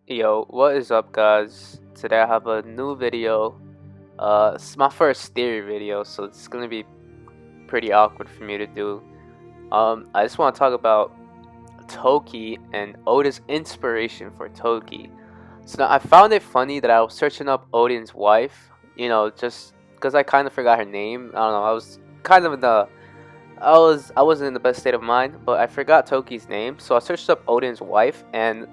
Yo, what is up, guys? Today I have a new video. It's my first theory video, so it's gonna be pretty awkward for me to do. I just want to talk about Toki and Oda's inspiration for Toki. So now I found it funny that I was searching up Odin's wife, just because I kind of forgot her name. I don't know. I was kind of in the I wasn't in the best state of mind, but I forgot Toki's name, so I searched up Odin's wife and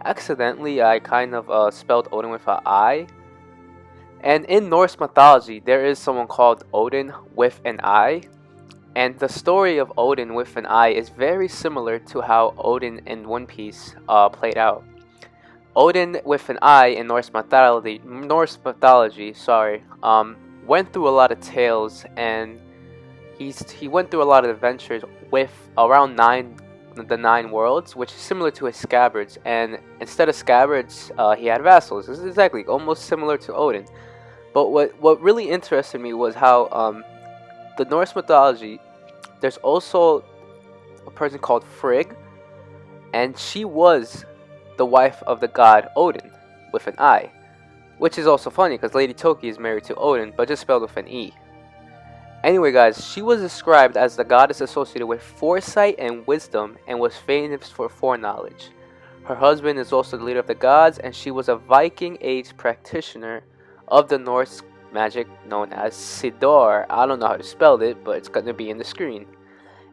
accidentally I kind of spelled Odin with an I. And in Norse mythology, there is someone called Odin with an I. And the story of Odin with an I is very similar to how Odin in One Piece played out. Odin with an I in Norse mythology, went through a lot of tales, and he went through a lot of adventures with around the nine worlds, which is similar to his scabbards. And instead of scabbards, he had vassals. This is exactly almost similar to Odin. But what really interested me was how the Norse mythology, there's also a person called Frigg, and she was the wife of the god Odin with an I, which is also funny because Lady Toki is married to Odin, but just spelled with an E. Anyway, guys, she was described as the goddess associated with foresight and wisdom and was famous for foreknowledge. Her husband is also the leader of the gods, and she was a Viking Age practitioner of the Norse magic known as Sidor. I don't know how to spell it, but it's going to be in the screen.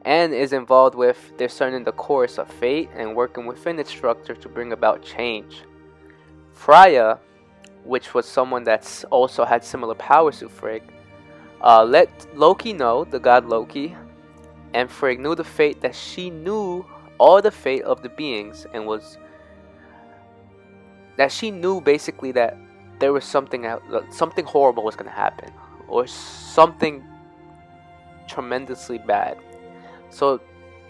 And is involved with discerning the course of fate and working within its structure to bring about change. Freya, which was someone that's also had similar powers to Frigg, let Loki know, the god Loki, and Frigg knew the fate that she knew all the fate of the beings, and was that she knew basically that there was something horrible was going to happen, or something tremendously bad. So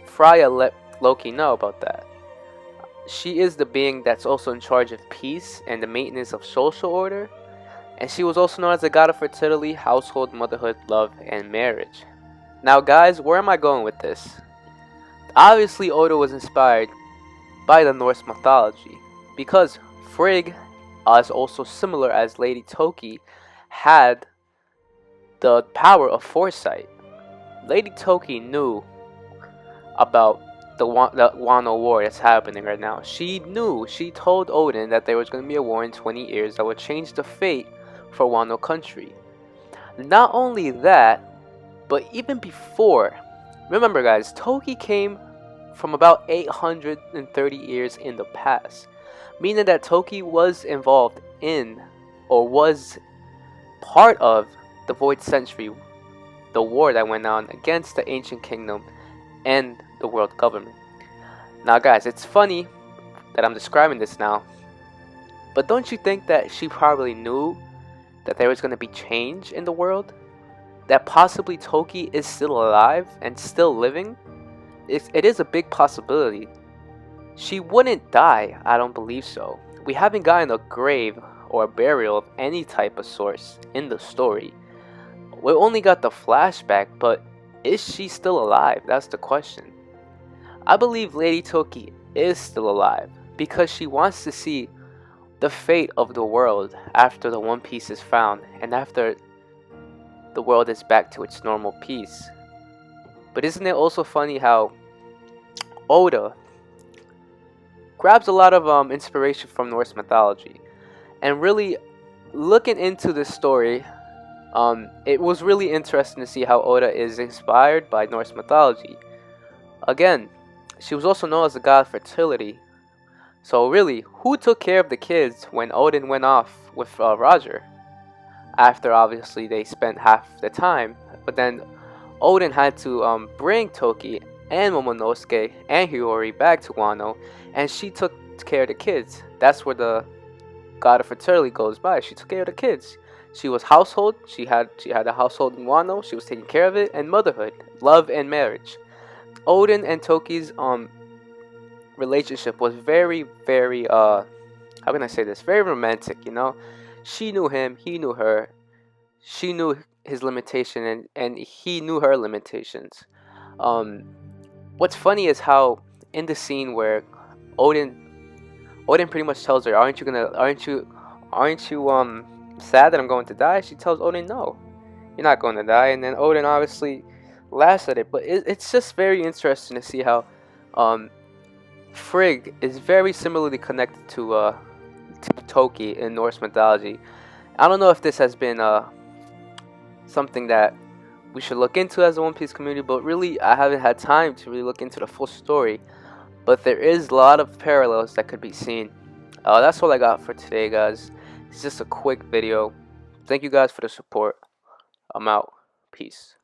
Freya let Loki know about that. She is the being that's also in charge of peace and the maintenance of social order. And she was also known as the god of fertility, household, motherhood, love, and marriage. Now, guys, where am I going with this? Obviously, Oda was inspired by the Norse mythology, because Frigg, as also similar as Lady Toki, had the power of foresight. Lady Toki knew about the Wano War that's happening right now. She told Odin that there was going to be a war in 20 years that would change the fate for Wano country. Not only that, but even before, remember guys, Toki came from about 830 years in the past, meaning that Toki was involved in, or was part of, the Void Century, the war that went on against the Ancient Kingdom and the world government. Now guys, it's funny that I'm describing this now, but don't you think that she probably knew that there was going to be change in the world? That possibly Toki is still alive and still living? It is a big possibility. She wouldn't die, I don't believe so. We haven't gotten a grave or a burial of any type of source in the story. We only got the flashback, but is she still alive? That's the question. I believe Lady Toki is still alive because she wants to see the fate of the world after the One Piece is found and after the world is back to its normal peace. But isn't it also funny how Oda grabs a lot of inspiration from Norse mythology? And really looking into this story, it was really interesting to see how Oda is inspired by Norse mythology. Again, she was also known as the god of fertility. So really, who took care of the kids when Odin went off with Roger? After obviously they spent half the time, but then Odin had to bring Toki and Momonosuke and Hiyori back to Wano, and she took care of the kids. That's where the god of fertility goes by. She took care of the kids. She was household. She had a household in Wano. She was taking care of it, and motherhood, love, and marriage. Odin and Toki's relationship was very, very how can I say this? Very romantic, She knew him, he knew her. She knew his limitation, and he knew her limitations. What's funny is how in the scene where Odin Odin pretty much tells her, aren't you sad that I'm going to die? She tells Odin, no, you're not going to die. And then Odin obviously laughs at it. But it's just very interesting to see how Frigg is very similarly connected to Toki in Norse mythology. I don't know if this has been something that we should look into as a One Piece community, but really I haven't had time to really look into the full story. But there is a lot of parallels that could be seen. That's all I got for today, guys. It's just a quick video. Thank you guys for the support. I'm out. Peace.